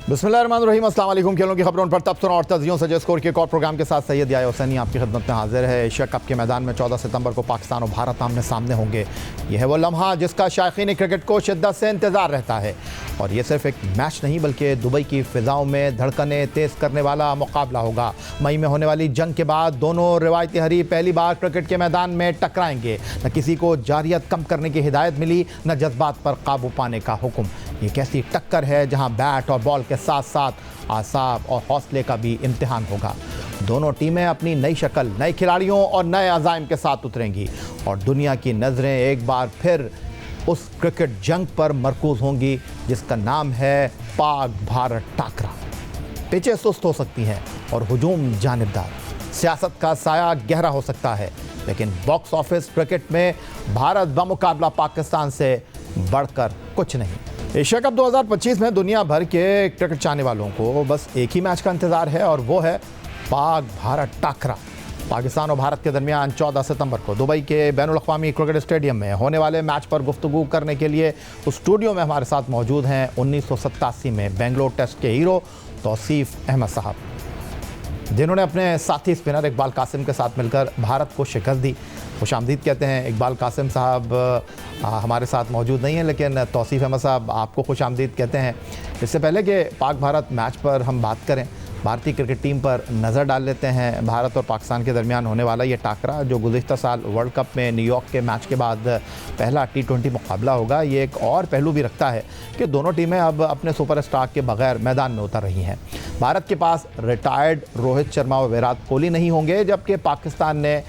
बिस्मिल्लाहिर्रहमानिर्रहीम, अस्सलाम वालेकुम। खेलों की खबरों पर तबसरों और तजियों से स्कोर के एक और प्रोग्राम के साथ सैयद याया हुसैनी आपकी खिदमत में हाजिर है। एशिया कप के मैदान में 14 सितंबर को पाकिस्तान और भारत आमने सामने होंगे। यह है वो लम्हा जिसका शायकीन क्रिकेट को शिद्दत से इंतज़ार रहता है। और ये सिर्फ एक मैच नहीं बल्कि दुबई की फ़िज़ाओं में धड़कनें तेज़ करने वाला मुकाबला होगा। मई में होने वाली जंग के बाद दोनों रिवायती हरीफ पहली बार क्रिकेट के मैदान में टकराएंगे। न किसी को जारियत कम करने की हिदायत मिली, न जज्बात पर काबू पाने का हुक्म। ये कैसी टक्कर है जहां बैट और बॉल के साथ साथ आसाब और हौसले का भी इम्तिहान होगा। दोनों टीमें अपनी नई शक्ल, नए खिलाड़ियों और नए अज़ाइम के साथ उतरेंगी और दुनिया की नज़रें एक बार फिर उस क्रिकेट जंग पर मरकूज़ होंगी जिसका नाम है पाक भारत टाकरा। पिचें सुस्त हो सकती हैं और हुजूम जानिबदार, सियासत का साया गहरा हो सकता है, लेकिन बॉक्स ऑफिस क्रिकेट में भारत बमुकाबला पाकिस्तान से बढ़कर कुछ नहीं। एशिया कप 2025 में दुनिया भर के क्रिकेट चाहने वालों को बस एक ही मैच का इंतज़ार है और वो है पाक भारत टाकरा। पाकिस्तान और भारत के दरमियान 14 सितंबर को दुबई के बैनुल अक़वामी क्रिकेट स्टेडियम में होने वाले मैच पर गुफ्तगू करने के लिए उस स्टूडियो में हमारे साथ मौजूद हैं 1987 में बेंगलोर टेस्ट के हीरो तौसीफ़ अहमद साहब, जिन्होंने अपने साथी स्पिनर इकबाल कासिम के साथ मिलकर भारत को शिकस्त दी। खुशामदीद कहते हैं। इकबाल कासिम साहब हमारे साथ मौजूद नहीं हैं, लेकिन तौसीफ़ अहमद साहब आपको खुशामदीद कहते हैं। इससे पहले कि पाक भारत मैच पर हम बात करें, भारतीय क्रिकेट टीम पर नज़र डाल लेते हैं। भारत और पाकिस्तान के दरमियान होने वाला ये टाकरा जो गुज़िश्ता साल वर्ल्ड कप में न्यूयॉर्क के मैच के बाद पहला T20 मुकाबला होगा, ये एक और पहलू भी रखता है कि दोनों टीमें अब अपने सुपरस्टार के बगैर मैदान में उतर रही हैं। भारत के पास रिटायर्ड रोहित शर्मा और विराट कोहली नहीं होंगे, जबकि पाकिस्तान ने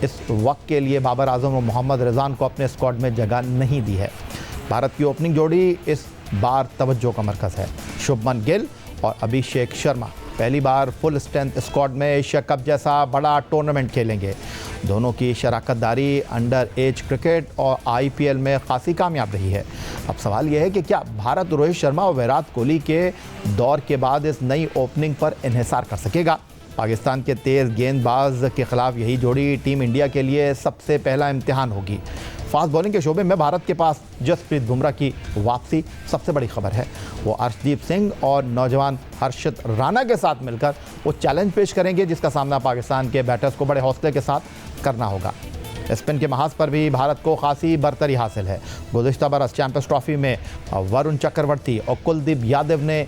इस वक्त के लिए बाबर आजम और मोहम्मद रिजवान को अपने स्क्वाड में जगह नहीं दी है। भारत की ओपनिंग जोड़ी इस बार तवज्जो का मरकज़ है। शुभमन गिल और अभिषेक शर्मा पहली बार फुल स्ट्रेंथ स्क्वाड में एशिया कप जैसा बड़ा टूर्नामेंट खेलेंगे। दोनों की शराकतदारी अंडर एज क्रिकेट और IPL में खासी कामयाब रही है। अब सवाल यह है कि क्या भारत रोहित शर्मा और विराट कोहली के दौर के बाद इस नई ओपनिंग पर इन्हिसार कर सकेगा? पाकिस्तान के तेज़ गेंदबाज के ख़िलाफ़ यही जोड़ी टीम इंडिया के लिए सबसे पहला इम्तिहान होगी। फास्ट बॉलिंग के शोबे में भारत के पास जसप्रीत बुमराह की वापसी सबसे बड़ी खबर है। वो अर्शदीप सिंह और नौजवान हर्षित राणा के साथ मिलकर वो चैलेंज पेश करेंगे जिसका सामना पाकिस्तान के बैटर्स को बड़े हौसले के साथ करना होगा। स्पिन के महाज पर भी भारत को खासी बरतरी हासिल है। गुज़िश्ता बरस चैंपियंस ट्रॉफी में वरुण चक्रवर्ती और कुलदीप यादव ने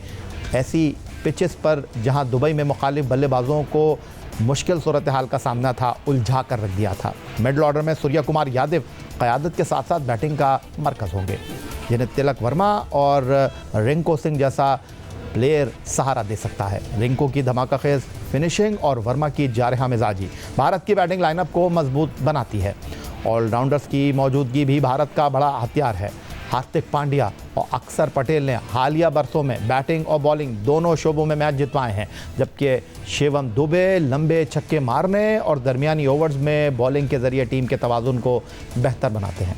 ऐसी पिचेस पर जहां दुबई में मुखालिफ बल्लेबाजों को मुश्किल सूरत हाल का सामना था, उलझा कर रख दिया था। मिडल ऑर्डर में सूर्य कुमार यादव क़यादत के साथ साथ बैटिंग का मरकज़ होंगे, जिन्हें तिलक वर्मा और रिंकू सिंह जैसा प्लेयर सहारा दे सकता है। रिंकू की धमाकाखेज़ फिनिशिंग और वर्मा की जारहा मिजाजी भारत की बैटिंग लाइनअप को मजबूत बनाती है। ऑलराउंडर्स की मौजूदगी भी भारत का बड़ा हथियार है। हार्दिक पांड्या और अक्षर पटेल ने हालिया बरसों में बैटिंग और बॉलिंग दोनों शोबों में मैच जितवाए हैं, जबकि शिवम दुबे लंबे छक्के मारने और दरमियानी ओवर्स में बॉलिंग के ज़रिए टीम के तवाज़ुन को बेहतर बनाते हैं।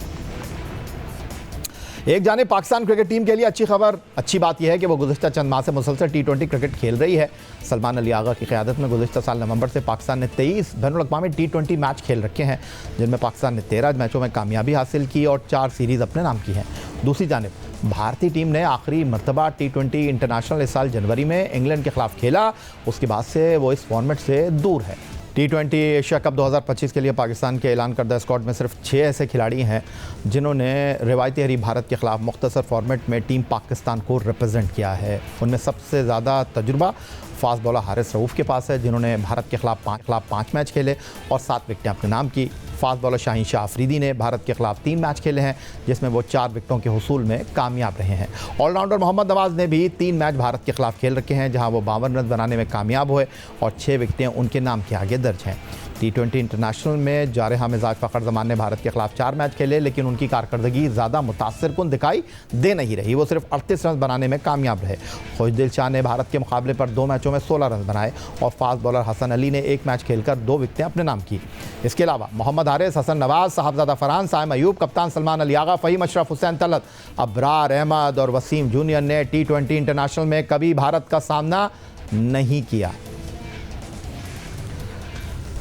एक जाने पाकिस्तान क्रिकेट टीम के लिए अच्छी बात यह है कि वो गुज़िश्ता चंद माह से मुसलसल T20 क्रिकेट खेल रही है। सलमान अली आगा की क़यादत में गुज़िश्ता साल नवंबर से पाकिस्तान ने 23 बैनुल अक़वामी T20 मैच खेल रखे हैं, जिनमें पाकिस्तान ने 13 मैचों में कामयाबी हासिल की और 4 सीरीज़ अपने नाम की हैं। दूसरी जानिब भारतीय टीम ने आखिरी मरतबा T20 इंटरनेशनल इस साल जनवरी में इंग्लैंड के ख़िलाफ़ खेला। उसके बाद से वो इस फॉर्मेट से दूर है। T20 एशिया कप 2025 के लिए पाकिस्तान के ऐलान करदा स्क्वाड में सिर्फ 6 ऐसे खिलाड़ी हैं जिन्होंने रिवायती हरीफ भारत के ख़िलाफ़ मुख्तसर फॉर्मेट में टीम पाकिस्तान को रिप्रेजेंट किया है। उनमें सबसे ज़्यादा तजुर्बा फास्ट बॉलर हारिस रऊफ़ के पास है, जिन्होंने भारत के खिलाफ 5 मैच खेले और 7 विकेटें अपने नाम की। फास्ट बॉलर शाहीन शाह अफरीदी ने भारत के खिलाफ 3 मैच खेले हैं, जिसमें वो 4 विकेटों के हुसूल में कामयाब रहे हैं। ऑलराउंडर मोहम्मद नवाज़ ने भी 3 मैच भारत के खिलाफ खेल रखे हैं, जहां वो 52 रन बनाने में कामयाब हुए और 6 विकेटें उनके नाम के आगे दर्ज हैं। T20 इंटरनेशनल में जारहा मिजाज फ़खर जमान ने भारत के खिलाफ 4 मैच खेले, लेकिन उनकी कारकर्दगी ज़्यादा मुतासिरकुन दिखाई दे नहीं रही। वो सिर्फ 38 रन बनाने में कामयाब रहे। खुशदिल शाह ने भारत के मुकाबले पर 2 मैचों में 16 रन बनाए और फास्ट बॉलर हसन अली ने 1 मैच खेलकर 2 विकेटें अपने नाम की। इसके अलावा मोहम्मद हारिस, हसन नवाज, साहबजादा फरहान, साइम अयूब, कप्तान सलमान अली आगा, फ़हीम अशरफ, हुसैन तलत, अबरार अहमद और वसीम जूनियर ने T20 इंटरनेशनल में कभी भारत का सामना नहीं किया।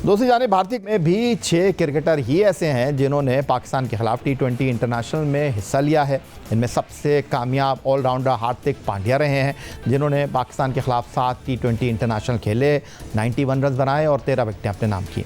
दूसरी जानिब भारतीय में भी 6 क्रिकेटर ही ऐसे हैं जिन्होंने पाकिस्तान के खिलाफ T20 इंटरनेशनल में हिस्सा लिया है। इनमें सबसे कामयाब ऑलराउंडर हार्दिक पांड्या रहे हैं, जिन्होंने पाकिस्तान के खिलाफ 7 T20 इंटरनेशनल खेले, 91 रन बनाए और 13 विकेटें अपने नाम की।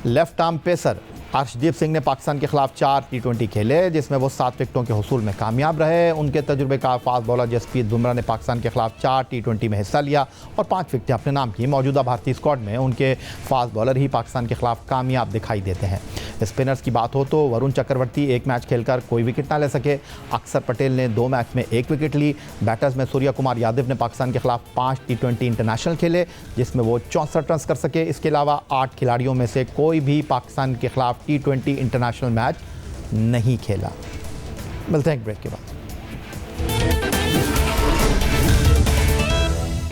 Left arm pacer Arshdeep Singh ने पाकिस्तान के खिलाफ 4 T20 खेले, जिसमें वो 7 विकेटों के हुसूल में कामयाब रहे। उनके तजुर्बेकार फास्ट बॉलर जसप्रीत बुमराह ने पाकिस्तान के खिलाफ 4 T20 में हिस्सा लिया और 5 विकेटें अपने नाम की। मौजूदा भारतीय स्क्वाड में उनके फास्ट बॉलर ही पाकिस्तान के खिलाफ कामयाब दिखाई देते हैं। स्पिनर्स की बात हो तो वरुण चक्रवर्ती 1 मैच खेलकर कोई विकेट ना ले सके। अक्षर पटेल ने 2 मैच में 1 विकेट ली। बैटर्स में सूर्य कुमार यादव ने पाकिस्तान के खिलाफ 5 T20 इंटरनेशनल खेले, जिसमें वो 64 रन कर सके। इसके अलावा 8 खिलाड़ियों में से कोई भी पाकिस्तान के खिलाफ T20 इंटरनेशनल मैच नहीं खेला। मिलते हैं एक ब्रेक के बाद।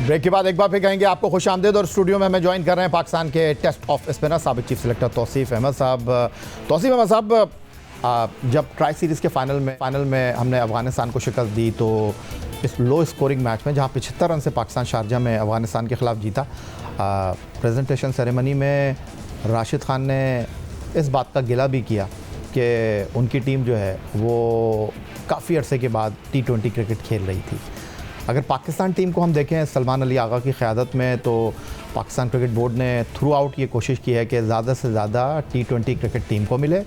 ब्रेक के बाद एक बार फिर कहेंगे आपको खुश आमदीद। और स्टूडियो में हमें ज्वाइन कर रहे हैं पाकिस्तान के टेस्ट ऑफ स्पिनर साबिक चीफ सिलेक्टर तौसीफ अहमद साहब। तौसीफ अहमद साहब, जब ट्राई सीरीज़ के फाइनल में हमने अफगानिस्तान को शिकस्त दी तो इस लो स्कोरिंग मैच में जहां 75 रन से पाकिस्तान शारजा में अफगानिस्तान के खिलाफ जीता, प्रेजेंटेशन सेरेमनी में राशिद खान ने इस बात का गिला भी किया कि उनकी टीम जो है वो काफ़ी अरसे के बाद T20 क्रिकेट खेल रही थी। अगर पाकिस्तान टीम को हम देखें सलमान अली आगा की क़यादत में, तो पाकिस्तान क्रिकेट बोर्ड ने थ्रू आउट ये कोशिश की है कि ज़्यादा से ज़्यादा T20 क्रिकेट टीम को मिले।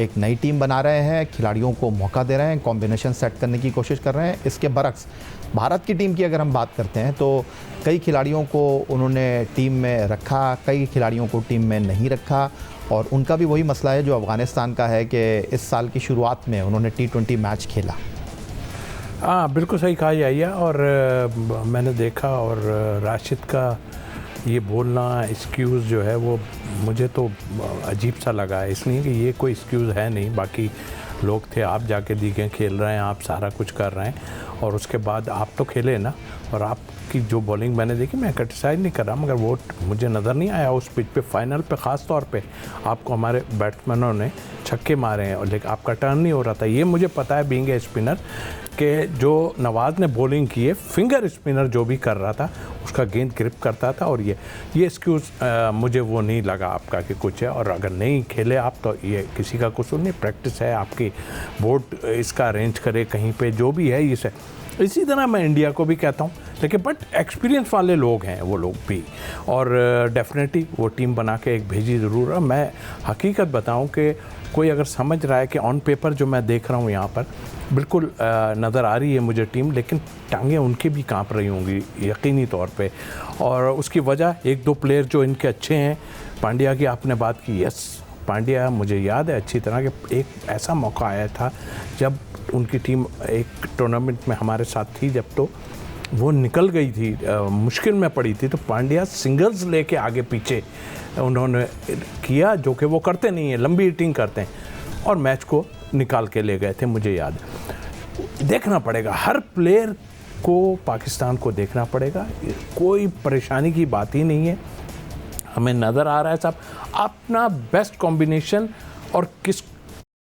एक नई टीम बना रहे हैं, खिलाड़ियों को मौका दे रहे हैं, कॉम्बिनेशन सेट करने की कोशिश कर रहे हैं। इसके बरक्स भारत की टीम की अगर हम बात करते हैं तो कई खिलाड़ियों को उन्होंने टीम में रखा, कई खिलाड़ियों को टीम में नहीं रखा। और उनका भी वही मसला है जो अफ़गानिस्तान का है कि इस साल की शुरुआत में उन्होंने T20 मैच खेला। हाँ, बिल्कुल सही कहा जाइए। और मैंने देखा और राशिद का ये बोलना एक्सक्यूज़ जो है वो मुझे तो अजीब सा लगा है, इसलिए कि ये कोई एक्सक्यूज़ है नहीं। बाकी लोग थे, आप जाके दीगे खेल रहे हैं, आप सारा कुछ कर रहे हैं और उसके बाद आप तो खेले ना। और आपकी जो बॉलिंग मैंने देखी, मैं क्रिटिसाइज नहीं कर रहा, मगर वो मुझे नज़र नहीं आया उस पिच पे, फाइनल पे ख़ास तौर पे आपको हमारे बैट्समैनों ने छक्के मारे हैं और लेकिन आपका टर्न नहीं हो रहा था। ये मुझे पता है बीइंग ए स्पिनर कि जो नवाज़ ने बॉलिंग की है, फिंगर स्पिनर जो भी कर रहा था उसका गेंद ग्रिप करता था। और ये एक्सक्यूज़ मुझे वो नहीं लगा आपका कि कुछ है। और अगर नहीं खेले आप तो ये किसी का कसूर नहीं, प्रैक्टिस है आपकी, बोर्ड इसका अरेंज करे कहीं पे, जो भी है इसे। इसी तरह मैं इंडिया को भी कहता हूँ, लेकिन बट एक्सपीरियंस वाले लोग हैं वो लोग भी, और डेफिनेटली वो टीम बना के एक भेजी ज़रूर है। मैं हकीकत बताऊँ कि कोई अगर समझ रहा है कि ऑन पेपर जो मैं देख रहा हूँ यहाँ पर बिल्कुल नज़र आ रही है मुझे टीम, लेकिन टांगें उनकी भी कांप रही होंगी यकीनी तौर पे। और उसकी वजह 1-2 प्लेयर जो इनके अच्छे हैं। पांड्या की आपने बात की, यस पांड्या मुझे याद है अच्छी तरह कि एक ऐसा मौका आया था जब उनकी टीम एक टूर्नामेंट में हमारे साथ थी, जब तो वो निकल गई थी, मुश्किल में पड़ी थी, तो पांड्या सिंगल्स लेके आगे पीछे उन्होंने किया, जो कि वो करते नहीं है, लंबी हिटिंग करते हैं, और मैच को निकाल के ले गए थे। मुझे याद देखना पड़ेगा, हर प्लेयर को पाकिस्तान को देखना पड़ेगा, कोई परेशानी की बात ही नहीं है। हमें नज़र आ रहा है साहब अपना बेस्ट कॉम्बिनेशन और किस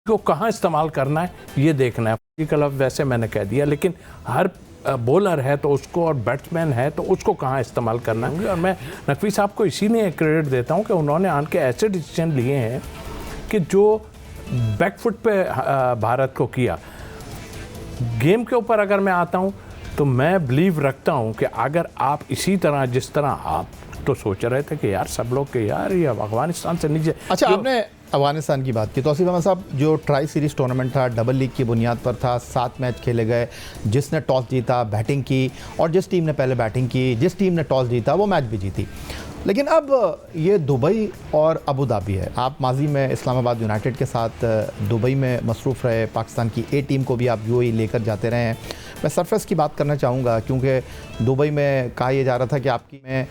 को कहाँ इस्तेमाल करना है ये देखना है। क्लब वैसे मैंने कह दिया, लेकिन हर बॉलर है तो उसको, और बैट्समैन है तो उसको कहाँ इस्तेमाल करना है। और मैं नकवी साहब को इसीलिए क्रेडिट देता हूँ कि उन्होंने आन के ऐसे डिसीजन लिए हैं कि जो बैकफुट पे भारत को किया। गेम के ऊपर अगर मैं आता हूँ तो मैं बिलीव रखता हूँ कि अगर आप इसी तरह, जिस तरह आप तो सोच रहे थे कि यार सब लोग के यार ये अफगानिस्तान से नीचे। अच्छा, आपने अफगानिस्तान की बात की, तौसीफ अहमद साहब, जो ट्राई सीरीज़ टूर्नामेंट था डबल लीग की बुनियाद पर था, 7 मैच खेले गए, जिसने टॉस जीता बैटिंग की, और जिस टीम ने पहले बैटिंग की, जिस टीम ने टॉस जीता वो मैच भी जीती। लेकिन अब ये दुबई और अबू धाबी है। आप माजी में इस्लामाबाद यूनाइटेड के साथ दुबई में मसरूफ़ रहे, पाकिस्तान की ए टीम को भी आप यूएई लेकर जाते रहे हैं। मैं सरफेस की बात करना चाहूँगा, क्योंकि दुबई में कहा यह जा रहा था कि आपकी में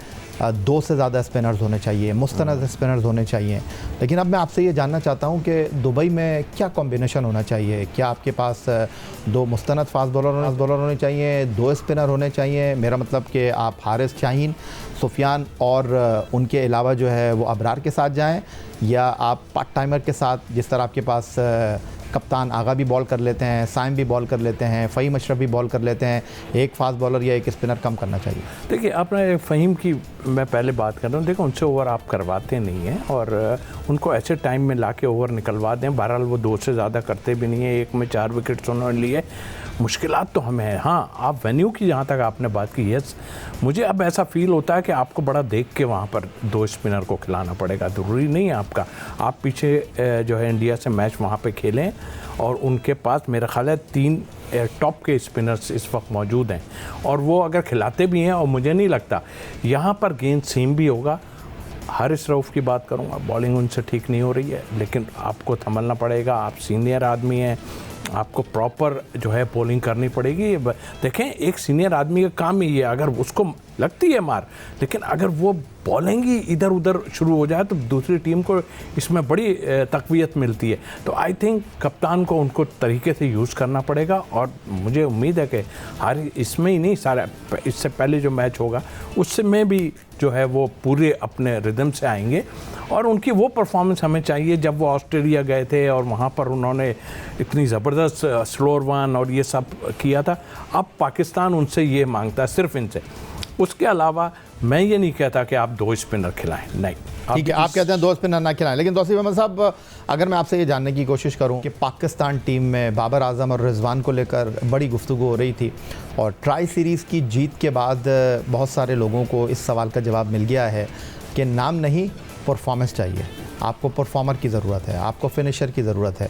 2 से ज़्यादा स्पिनर्स होने चाहिए, मुस्तनद स्पिनर्स होने चाहिए। लेकिन अब मैं आपसे ये जानना चाहता हूँ कि दुबई में क्या कॉम्बिनेशन होना चाहिए? क्या आपके पास 2 मुस्तनद फास्ट बॉलर होने चाहिए, 2 स्पिनर होने चाहिए? मेरा मतलब कि आप हारिस, शाहीन, सुफियान और उनके अलावा जो है वो अबरार के साथ जाएं, या आप पार्ट टाइमर के साथ, जिस तरह आपके पास कप्तान आगा भी बॉल कर लेते हैं, साइम भी बॉल कर लेते हैं, फ़हीम अशरफ भी बॉल कर लेते हैं, एक फास्ट बॉलर या एक स्पिनर कम करना चाहिए? देखिए, आपने फ़हीम की मैं पहले बात कर रहा हूँ, देखो उनसे ओवर आप करवाते नहीं हैं और उनको ऐसे टाइम में लाके ओवर निकलवा दें। बहरहाल वो 2 से ज़्यादा करते भी नहीं है, एक में 4 विकेट्स उन्होंने लिए। मुश्किलात तो हमें है। हाँ, आप वेन्यू की जहाँ तक आपने बात की, यस, मुझे अब ऐसा फील होता है कि आपको बड़ा देख के वहाँ पर 2 स्पिनर को खिलाना पड़ेगा। ज़रूरी नहीं है आपका, आप पीछे जो है इंडिया से मैच वहाँ पे खेलें और उनके पास मेरा ख्याल है 3 टॉप के स्पिनर्स इस वक्त मौजूद हैं और वो अगर खिलाते भी हैं, और मुझे नहीं लगता यहाँ पर गेंद सीम भी होगा। हारिस रऊफ़ की बात करूँगा, बॉलिंग उनसे ठीक नहीं हो रही है, लेकिन आपको संभलना पड़ेगा। आप सीनियर आदमी हैं, आपको प्रॉपर जो है बॉलिंग करनी पड़ेगी। देखें, एक सीनियर आदमी का काम ही है, अगर उसको लगती है मार, लेकिन अगर वो बॉलिंग ही इधर उधर शुरू हो जाए तो दूसरी टीम को इसमें बड़ी तक़वियत मिलती है। तो आई थिंक कप्तान को उनको तरीके से यूज़ करना पड़ेगा और मुझे उम्मीद है कि हर इसमें ही नहीं, सारा इससे पहले जो मैच होगा उससे में भी जो है वो पूरे अपने रिदम से आएंगे और उनकी वो परफॉर्मेंस हमें चाहिए जब वो ऑस्ट्रेलिया गए थे और वहाँ पर उन्होंने इतनी ज़बरदस्त स्लोअर वन और ये सब किया था। अब पाकिस्तान उनसे ये मांगता है, सिर्फ इनसे। उसके अलावा मैं ये नहीं कहता कि आप 2 स्पिनर खिलाएं, नहीं। ठीक है, आप कहते हैं 2 स्पिनर ना खिलाएं, लेकिन तौसीफ अहमद साहब, अगर मैं आपसे ये जानने की कोशिश करूं कि पाकिस्तान टीम में बाबर आजम और रिजवान को लेकर बड़ी गुफ्तगू हो रही थी और ट्राई सीरीज़ की जीत के बाद बहुत सारे लोगों को इस सवाल का जवाब मिल गया है कि नाम नहीं, परफॉर्मेंस चाहिए। आपको परफॉर्मर की ज़रूरत है, आपको फिनिशर की ज़रूरत है।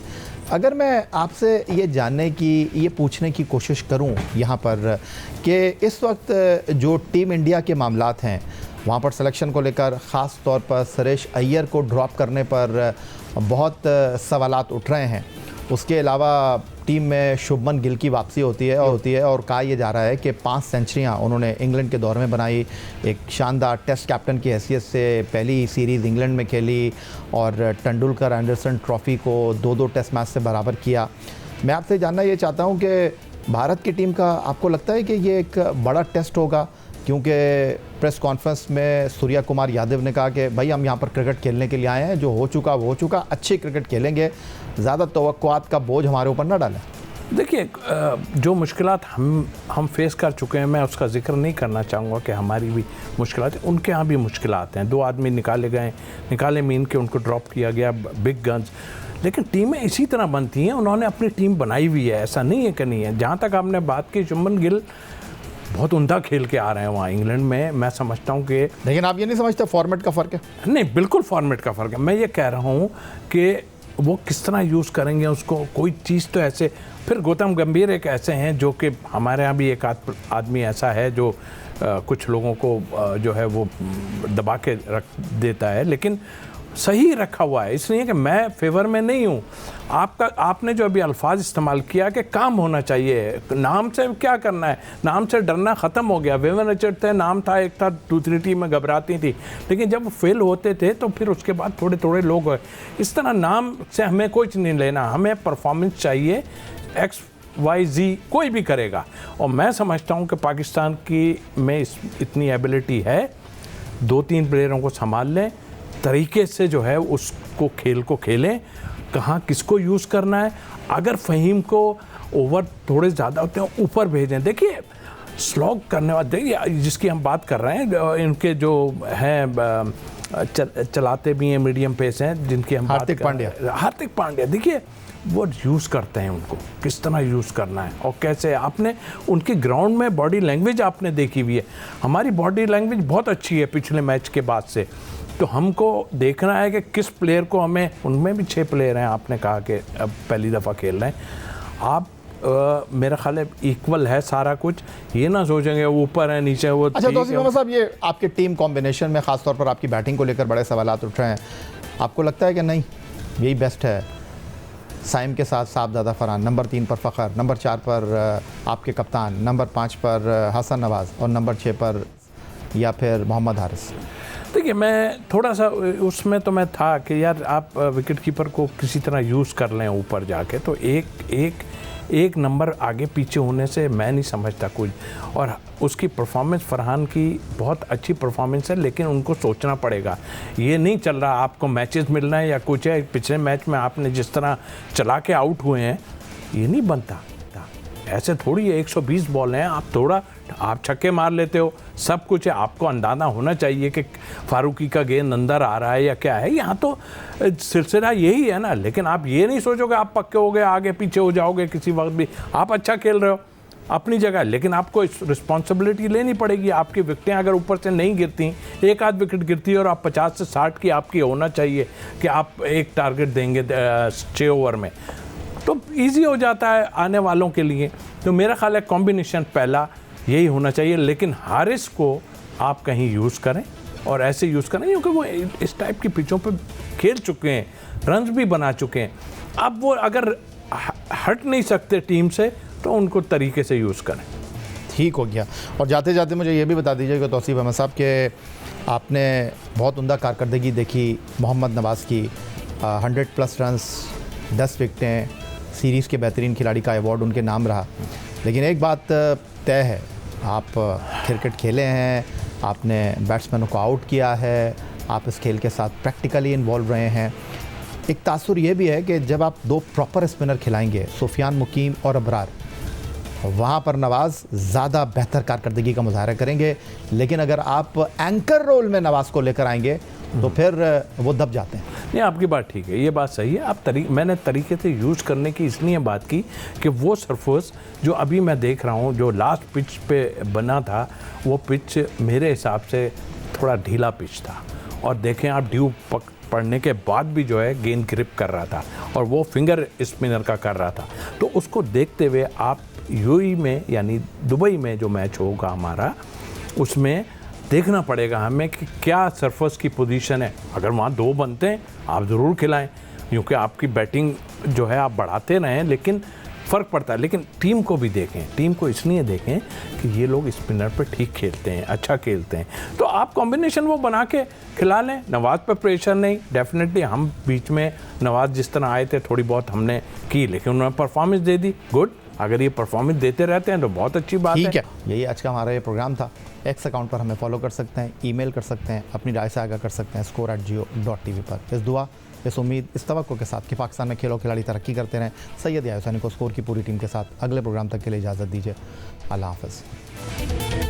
अगर मैं आपसे ये जानने की, ये पूछने की कोशिश करूं यहाँ पर कि इस वक्त जो टीम इंडिया के मामलात हैं वहाँ पर सिलेक्शन को लेकर ख़ास तौर पर सुरेश अय्यर को ड्रॉप करने पर बहुत सवालात उठ रहे हैं। उसके अलावा टीम में शुभमन गिल की वापसी होती है और कहा यह जा रहा है कि 5 सेंचुरियाँ उन्होंने इंग्लैंड के दौर में बनाई। एक शानदार टेस्ट कैप्टन की हैसियत से पहली सीरीज़ इंग्लैंड में खेली और तेंदुलकर एंडरसन ट्रॉफ़ी को 2-2 टेस्ट मैच से बराबर किया। मैं आपसे जानना ये चाहता हूँ कि भारत की टीम का आपको लगता है कि ये एक बड़ा टेस्ट होगा? क्योंकि प्रेस कॉन्फ्रेंस में सूर्या कुमार यादव ने कहा कि भाई हम यहाँ पर क्रिकेट खेलने के लिए आए हैं, जो हो चुका वो हो चुका, अच्छी क्रिकेट खेलेंगे, ज़्यादा तवक्कुआत का बोझ हमारे ऊपर ना डालें। देखिए, जो मुश्किलात हम फेस कर चुके हैं, मैं उसका जिक्र नहीं करना चाहूँगा कि हमारी भी मुश्किलात हैं, उनके यहाँ भी मुश्किलात हैं। 2 आदमी निकाले मीन के उनको ड्रॉप किया गया, बिग गन्स। लेकिन टीमें इसी तरह बनती हैं, उन्होंने अपनी टीम बनाई हुई है, ऐसा नहीं है कि नहीं है। जहाँ तक आपने बात की, शुभमन गिल बहुत उम्दा खेल के आ रहे हैं वहाँ इंग्लैंड में, मैं समझता हूँ कि। लेकिन आप ये नहीं समझते फॉर्मेट का फ़र्क है? नहीं, बिल्कुल फॉर्मेट का फ़र्क है। मैं ये कह रहा हूँ कि वो किस तरह यूज़ करेंगे उसको, कोई चीज़ तो ऐसे। फिर गौतम गंभीर एक ऐसे हैं जो कि हमारे यहाँ भी एक आदमी ऐसा है जो कुछ लोगों को जो है वो दबा के रख देता है, लेकिन सही रखा हुआ है। इसलिए कि मैं फेवर में नहीं हूँ। आपने जो अभी अल्फाज इस्तेमाल किया कि काम होना चाहिए, नाम से क्या करना है, नाम से डरना ख़त्म हो गया। विवियन रिचर्ड थे, नाम था, एक था, दूसरी टीम में घबराती थी, लेकिन जब फेल होते थे तो फिर उसके बाद थोड़े थोड़े लोग हुए। इस तरह नाम से हमें कुछ नहीं लेना, हमें परफॉर्मेंस चाहिए। XYZ कोई भी करेगा, और मैं समझता हूँ कि पाकिस्तान की में इतनी एबिलिटी है, 2-3 प्लेयरों को संभाल लें, तरीके से जो है उसको खेल को खेलें, कहाँ किसको यूज़ करना है। अगर फ़हीम को ओवर थोड़े ज़्यादा होते हैं ऊपर भेजें। देखिए, स्लॉग करने वाले, देखिए जिसकी हम बात कर रहे हैं, इनके जो हैं चलाते भी हैं, मीडियम पेस हैं, जिनकी हम हार्दिक पांड्या, देखिए वो यूज़ करते हैं, उनको किस तरह यूज़ करना है और कैसे। आपने उनकी ग्राउंड में बॉडी लैंग्वेज आपने देखी हुई है, हमारी बॉडी लैंग्वेज बहुत अच्छी है पिछले मैच के बाद से। तो हमको देखना है कि किस प्लेयर को हमें, उनमें भी 6 प्लेयर हैं, आपने कहा कि अब पहली दफ़ा खेल रहे हैं आप। मेरा ख्याल है इक्वल है सारा कुछ, ये ना सोचेंगे ऊपर है नीचे वो। अच्छा तौसीफ अहमद साहब, ये आपके टीम कॉम्बिनेशन में ख़ास तौर पर आपकी बैटिंग को लेकर बड़े सवालात उठ रहे हैं, आपको लगता है कि नहीं यही बेस्ट है? साइम के साथ साहबजादा फरहान, नंबर 3 पर फ़खर, नंबर 4 पर आपके कप्तान, नंबर 5 पर हसन नवाज़ और नंबर 6 पर या फिर मोहम्मद हारिस। देखिए, मैं थोड़ा सा उसमें तो मैं था कि यार आप विकेट कीपर को किसी तरह यूज़ कर लें ऊपर जाके, तो एक एक नंबर आगे पीछे होने से मैं नहीं समझता कुछ। और उसकी परफॉर्मेंस, फरहान की बहुत अच्छी परफॉर्मेंस है, लेकिन उनको सोचना पड़ेगा। ये नहीं चल रहा आपको मैचेस मिलना है या कुछ है, पिछले मैच में आपने जिस तरह चला के आउट हुए हैं, ये नहीं बनता। ऐसे थोड़ी है, 120 बॉल हैं, आप छक्के मार लेते हो, सब कुछ है, आपको अंदाज़ा होना चाहिए कि फारूकी का गेंद अंदर आ रहा है या क्या है। यहाँ तो सिलसिला यही है ना। लेकिन आप ये नहीं सोचोगे आप पक्के हो गए, आगे पीछे हो जाओगे किसी वक्त भी। आप अच्छा खेल रहे हो अपनी जगह, लेकिन आपको रिस्पॉन्सिबिलिटी लेनी पड़ेगी। आपकी विकेटें अगर ऊपर से नहीं गिरती, एक आध विकेट गिरती है और आप 50 से 60 की आपकी होना चाहिए कि आप एक टारगेट देंगे 6 ओवर में, तो ईजी हो जाता है आने वालों के लिए। तो मेरा ख्याल है कॉम्बिनेशन पहला यही होना चाहिए। लेकिन हारिस को आप कहीं यूज़ करें और ऐसे यूज़ करें, क्योंकि वो इस टाइप की पिचों पे खेल चुके हैं, रन्स भी बना चुके हैं। अब वो अगर हट नहीं सकते टीम से, तो उनको तरीके से यूज़ करें। ठीक हो गया। और जाते जाते मुझे ये भी बता दीजिएगा तौसीफ अहमद साहब कि आपने बहुत उम्दा कारकर्दगी देखी मोहम्मद नवाज़ की, 100+ रन्स, 10 विकटें, सीरीज़ के बेहतरीन खिलाड़ी का अवार्ड उनके नाम रहा। लेकिन एक बात तय है, आप क्रिकेट खेले हैं, आपने बैट्समैनों को आउट किया है, आप इस खेल के साथ प्रैक्टिकली इन्वॉल्व रहे हैं। एक तासुर ये भी है कि जब आप 2 प्रॉपर स्पिनर खिलाएंगे, सुफियान मुकीम और अबरार, वहाँ पर नवाज़ ज़्यादा बेहतर कारकर्दगी का मुजाहरा करेंगे। लेकिन अगर आप एंकर रोल में नवाज़ को लेकर आएंगे तो फिर वो दब जाते हैं। नहीं, आपकी बात ठीक है, ये बात सही है। आप मैंने तरीके से यूज़ करने की इसलिए बात की कि वो सरफेस जो अभी मैं देख रहा हूँ, जो लास्ट पिच पे बना था, वो पिच मेरे हिसाब से थोड़ा ढीला पिच था। और देखें आप, ड्यू पड़ने के बाद भी जो है गेंद ग्रिप कर रहा था और वो फिंगर स्पिनर का कर रहा था। तो उसको देखते हुए आप यूएई में, यानी दुबई में जो मैच होगा हमारा, उसमें देखना पड़ेगा हमें कि क्या सरफेस की पोजीशन है। अगर वहाँ 2 बनते हैं, आप ज़रूर खिलाएं, क्योंकि आपकी बैटिंग जो है आप बढ़ाते रहें, लेकिन फ़र्क पड़ता है। लेकिन टीम को भी देखें, टीम को इसलिए देखें कि ये लोग स्पिनर पे ठीक खेलते हैं, अच्छा खेलते हैं, तो आप कॉम्बिनेशन वो बना के खिला लें। नवाज़ पे प्रेशर नहीं, डेफिनेटली हम बीच में नवाज़ जिस तरह आए थे थोड़ी बहुत हमने की, लेकिन उन्होंने परफॉर्मेंस दे दी, गुड। अगर ये परफॉर्मेंस देते रहते हैं तो बहुत अच्छी बात है। ठीक है, यही आज का हमारा ये प्रोग्राम था। एक्स अकाउंट पर हमें फॉलो कर सकते हैं, ईमेल कर सकते हैं, अपनी राय से आगाह कर सकते हैं score@jio.tv पर। इस दुआ, इस उम्मीद, इस तवक्को के साथ कि पाकिस्तान में खेलों खिलाड़ी तरक्की करते रहें, सैयद याहिया हुसैनी को स्कोर की पूरी टीम के साथ अगले प्रोग्राम तक के लिए इजाज़त दीजिए। अल्लाह हाफ़िज़।